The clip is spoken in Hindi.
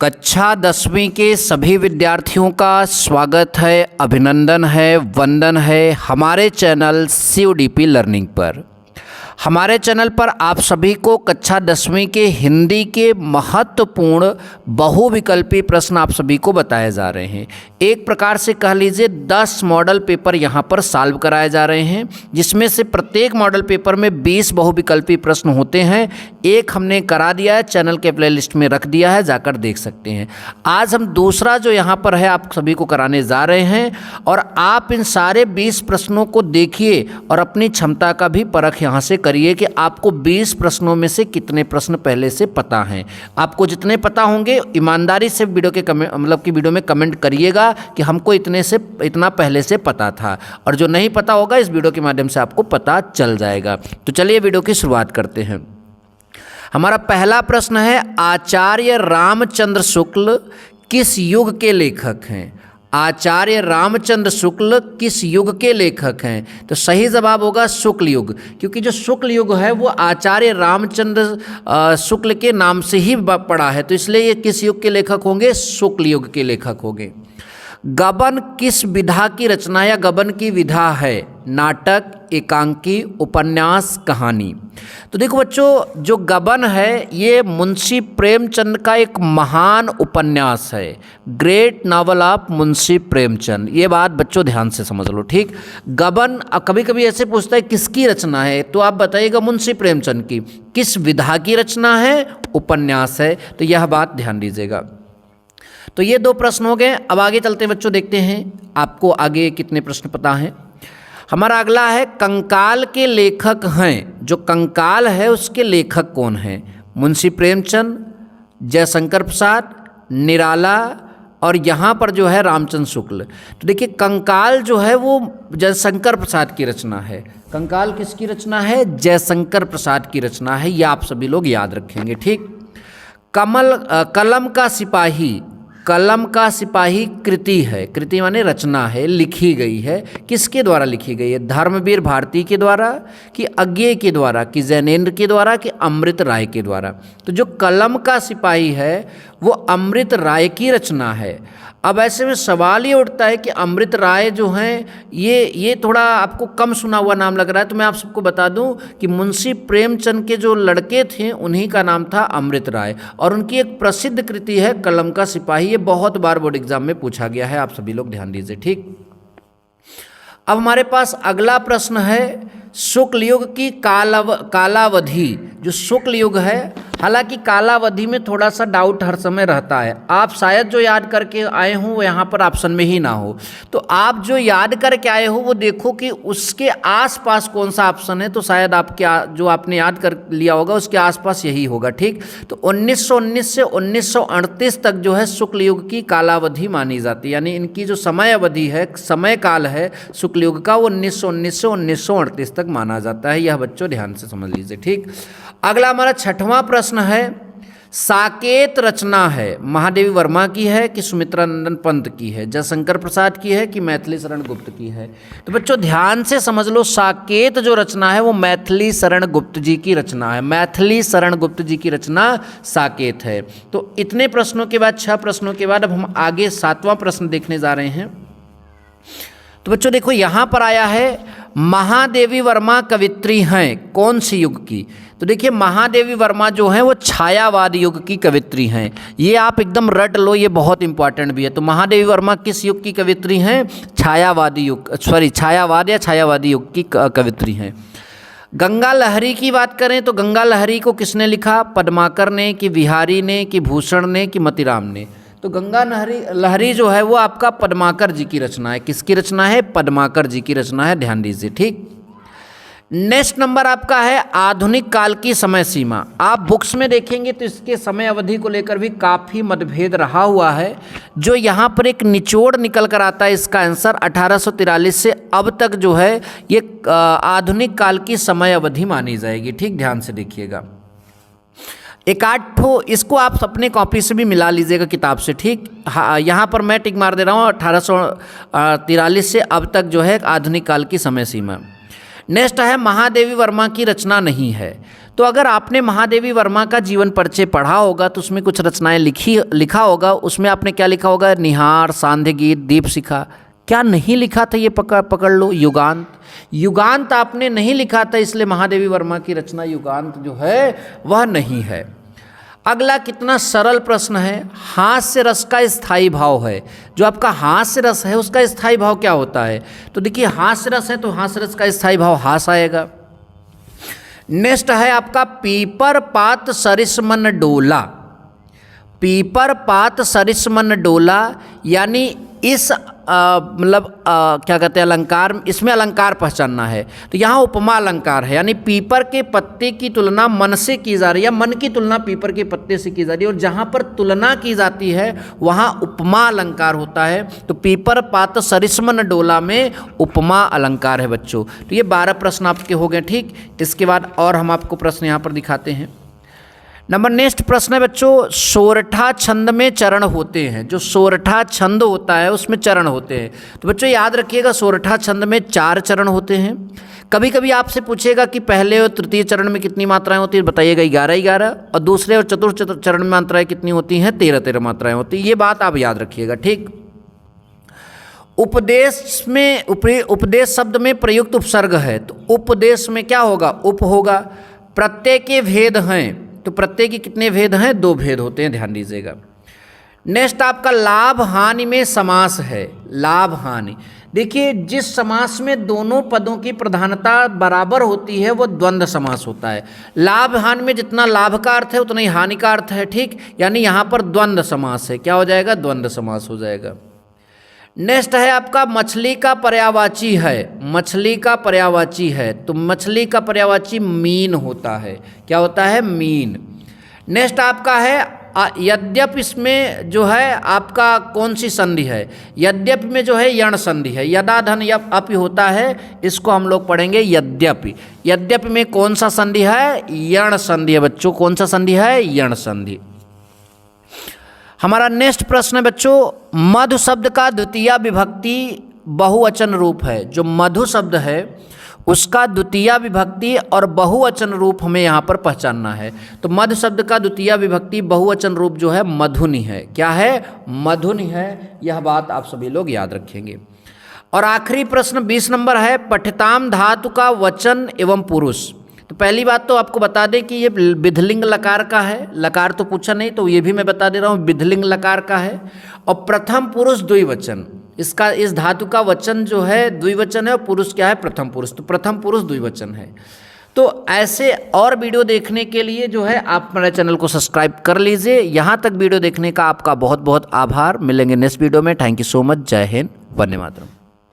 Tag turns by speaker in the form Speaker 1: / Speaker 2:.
Speaker 1: कक्षा 10वीं के सभी विद्यार्थियों का स्वागत है, अभिनंदन है, वंदन है हमारे चैनल CODP लर्निंग पर। हमारे चैनल पर आप सभी को कक्षा 10वीं के हिंदी के महत्वपूर्ण बहुविकल्पी प्रश्न आप सभी को बताए जा रहे हैं। एक प्रकार से कह लीजिए 10 मॉडल पेपर यहाँ पर सॉल्व कराए जा रहे हैं, जिसमें से प्रत्येक मॉडल पेपर में 20 बहुविकल्पी प्रश्न होते हैं। एक हमने करा दिया है, चैनल के प्लेलिस्ट में रख दिया है, जाकर देख सकते हैं। आज हम दूसरा जो यहाँ पर है आप सभी को कराने जा रहे हैं, और आप इन सारे 20 प्रश्नों को देखिए और अपनी क्षमता का भी परख यहाँ से करिए कि आपको 20 प्रश्नों में से कितने प्रश्न पहले से पता हैं। आपको जितने पता होंगे ईमानदारी से वीडियो के वीडियो में कमेंट करिएगा कि हमको इतना पहले से पता था, और जो नहीं पता होगा इस वीडियो के माध्यम से आपको पता चल जाएगा। तो चलिए वीडियो की शुरुआत करते हैं। हमारा पहला प्रश्न है, आचार्य रामचंद्र शुक्ल किस युग के लेखक हैं? आचार्य रामचंद्र शुक्ल किस युग के लेखक हैं? तो सही जवाब होगा शुक्ल युग, क्योंकि जो शुक्ल युग है वो आचार्य रामचंद्र शुक्ल के नाम से ही पड़ा है, तो इसलिए ये किस युग के लेखक होंगे? शुक्ल युग के लेखक होंगे। गबन किस विधा की रचना या गबन की विधा है? नाटक, एकांकी, उपन्यास, कहानी। तो देखो बच्चों, जो गबन है ये मुंशी प्रेमचंद का एक महान उपन्यास है, great novel of Munshi Premchand. ये बात बच्चों ध्यान से समझ लो, ठीक। गबन अब कभी कभी ऐसे पूछता है किसकी रचना है, तो आप बताइएगा मुंशी प्रेमचंद की। किस विधा की रचना है? उपन्यास है, तो यह बात ध्यान दीजिएगा। तो ये 2 प्रश्न हो गए। अब आगे चलते हैं बच्चों, देखते हैं आपको आगे कितने प्रश्न पता हैं। हमारा अगला है, कंकाल के लेखक हैं। जो कंकाल है उसके लेखक कौन हैं? मुंशी प्रेमचंद, जयशंकर प्रसाद, निराला, और यहाँ पर जो है रामचंद्र शुक्ल। तो देखिए कंकाल जो है वो जयशंकर प्रसाद की रचना है। कंकाल किसकी रचना है? जयशंकर प्रसाद की रचना है, ये आप सभी लोग याद रखेंगे, ठीक। कलम का सिपाही, कलम का सिपाही कृति है, कृति माने रचना है, लिखी गई है। किसके द्वारा लिखी गई है? धर्मवीर भारती के द्वारा, कि अज्ञेय के द्वारा, कि जैनेन्द्र के द्वारा, कि अमृत राय के द्वारा? तो जो कलम का सिपाही है वो अमृत राय की रचना है। अब ऐसे में सवाल ये उठता है कि अमृत राय जो हैं ये थोड़ा आपको कम सुना हुआ नाम लग रहा है, तो मैं आप सबको बता दूं कि मुंशी प्रेमचंद के जो लड़के थे उन्हीं का नाम था अमृत राय, और उनकी एक प्रसिद्ध कृति है कलम का सिपाही। ये बहुत बार बोर्ड एग्जाम में पूछा गया है, आप सभी लोग ध्यान दीजिए, ठीक। अब हमारे पास अगला प्रश्न है, शुक्ल युग की कालावधि। जो शुक्ल युग है, हालांकि कालावधि में थोड़ा सा डाउट हर समय रहता है, आप शायद जो याद करके आए हों वो यहाँ पर ऑप्शन में ही ना हो, तो आप जो याद करके आए हो वो देखो कि उसके आसपास कौन सा ऑप्शन है, तो शायद जो आपने याद कर लिया होगा उसके आसपास यही होगा, ठीक। तो 1919 से 1938 तक जो है शुक्ल युग की कालावधि मानी जाती है, यानी इनकी जो समय अवधि है, समय काल है शुक्ल युग का, वो 1919 से 1938 तक माना जाता है। यह बच्चों ध्यान से समझ लीजिए, ठीक। अगला हमारा 6वां प्रश्न है, साकेत रचना है महादेवी वर्मा की है, कि सुमित्रा नंदन पंत की है, जयशंकर प्रसाद की है, कि मैथिली शरण गुप्त की है? तो बच्चों ध्यान से समझ लो, साकेत जो रचना है वो मैथिली शरण गुप्त जी की रचना है। मैथिली शरण गुप्त जी की रचना साकेत है। तो इतने प्रश्नों के बाद, 6 प्रश्नों के बाद अब हम आगे 7वां प्रश्न देखने जा रहे हैं। तो बच्चों देखो यहाँ पर आया है, महादेवी वर्मा कवित्री हैं कौन सी युग की? तो देखिए महादेवी वर्मा जो हैं वो छायावाद युग की कवित्री हैं, ये आप एकदम रट लो, ये बहुत इंपॉर्टेंट भी है। तो महादेवी वर्मा किस युग की कवित्री हैं? छायावादी युग की कवित्री हैं। गंगा लहरी की बात करें तो गंगा लहरी को किसने लिखा? पद्माकर ने, कि बिहारी ने, कि भूषण ने, कि मतीराम ने? तो गंगा लहरी जो है वो आपका पद्माकर जी की रचना है। किसकी रचना है? पद्माकर जी की रचना है, ध्यान दीजिए, ठीक। नेक्स्ट नंबर आपका है, आधुनिक काल की समय सीमा। आप बुक्स में देखेंगे तो इसके समय अवधि को लेकर भी काफ़ी मतभेद रहा हुआ है। जो यहाँ पर एक निचोड़ निकल कर आता है इसका आंसर, 1843 से अब तक जो है ये आधुनिक काल की समय अवधि मानी जाएगी, ठीक। ध्यान से देखिएगा, 1-8 इसको आप अपने कॉपी से भी मिला लीजिएगा किताब से, ठीक। हाँ, यहाँ पर मैं टिक मार दे रहा हूँ 1843 से अब तक जो है आधुनिक काल की समय सीमा। नेक्स्ट है, महादेवी वर्मा की रचना नहीं है। तो अगर आपने महादेवी वर्मा का जीवन परिचय पढ़ा होगा तो उसमें कुछ रचनाएं लिखा होगा, उसमें आपने क्या लिखा होगा? निहार, सांध्य गीत, दीपशिखा। क्या नहीं लिखा था ये पकड़ लो, युगांत। युगांत आपने नहीं लिखा था, इसलिए महादेवी वर्मा की रचना युगांत जो है वह नहीं है। अगला कितना सरल प्रश्न है, हास्य रस का स्थायी भाव है। जो आपका हास्य रस है उसका स्थायी भाव क्या होता है? तो देखिए हास्य रस है तो हास्य रस का स्थायी भाव हास आएगा। नेक्स्ट है आपका पीपर पात सरिस मन डोला। पीपर पात सरिस मन डोला यानी इस क्या कहते हैं अलंकार, इसमें अलंकार पहचानना है। तो यहाँ उपमा अलंकार है, यानी पीपर के पत्ते की तुलना मन से की जा रही है, मन की तुलना पीपर के पत्ते से की जा रही है, और जहाँ पर तुलना की जाती है वहाँ उपमा अलंकार होता है। तो पीपर पात सरिस्मन डोला में उपमा अलंकार है बच्चों। तो ये 12 प्रश्न आपके हो गए, ठीक। इसके बाद और हम आपको प्रश्न यहाँ पर दिखाते हैं। नंबर नेक्स्ट प्रश्न है बच्चों, सोरठा छंद में चरण होते हैं। जो सोरठा छंद होता है उसमें चरण होते हैं। तो बच्चों याद रखिएगा सोरठा छंद में 4 चरण होते हैं। कभी कभी आपसे पूछेगा कि पहले और तृतीय चरण में कितनी मात्राएं होती है, बताइएगा 11-11, और दूसरे और चतुर्थ चरण में मात्राएं कितनी होती हैं? 13-13 मात्राएं होती हैं। ये बात आप याद रखिएगा, ठीक। उपदेश में उपदेश शब्द में प्रयुक्त उपसर्ग है, तो उपदेश में क्या होगा? उप होगा। प्रत्यय के भेद हैं, तो प्रत्यय के कितने भेद हैं? 2 भेद होते हैं, ध्यान दीजिएगा। नेक्स्ट आपका लाभ हानि में समास है। लाभ हानि, देखिए जिस समास में दोनों पदों की प्रधानता बराबर होती है वो द्वंद्व समास होता है। लाभ हानि में जितना लाभ का अर्थ है उतना ही हानि का अर्थ है, ठीक। यानी यहाँ पर द्वंद्व समास है। क्या हो जाएगा? द्वंद्व समास हो जाएगा। नेक्स्ट है आपका मछली का पर्यायवाची है। मछली का पर्यायवाची है, तो मछली का पर्यायवाची मीन होता है। क्या होता है? मीन। नेक्स्ट आपका है यद्यप, इसमें जो है आपका कौन सी संधि है? यद्यप में जो है यण संधि है। यदा धन यप अपि होता है, इसको हम लोग पढ़ेंगे यद्यपि। यद्यपि में कौन सा संधि है? यण संधि है बच्चों। कौन सा संधि है? यण संधि। हमारा नेक्स्ट प्रश्न है बच्चों, मधु शब्द का द्वितीय विभक्ति बहुवचन रूप है। जो मधु शब्द है उसका द्वितीय विभक्ति और बहुवचन रूप हमें यहाँ पर पहचानना है। तो मधु शब्द का द्वितीय विभक्ति बहुवचन रूप जो है मधुनि है। क्या है? मधुनि है। यह बात आप सभी लोग याद रखेंगे। और आखिरी प्रश्न 20 नंबर है, पठिताम धातु का वचन एवं पुरुष। तो पहली बात तो आपको बता दें कि ये विधिलिंग लकार का है। लकार तो पूछा नहीं, तो ये भी मैं बता दे रहा हूँ, विधिलिंग लकार का है। और प्रथम पुरुष द्विवचन, इसका इस धातु का वचन जो है द्विवचन है, और पुरुष क्या है? प्रथम पुरुष। तो प्रथम पुरुष द्विवचन है। तो ऐसे और वीडियो देखने के लिए जो है आप मेरे चैनल को सब्सक्राइब कर लीजिए। यहाँ तक वीडियो देखने का आपका बहुत बहुत आभार। मिलेंगे नेक्स्ट वीडियो में। Thank you so much. जय हिंद, वंदे मातरम।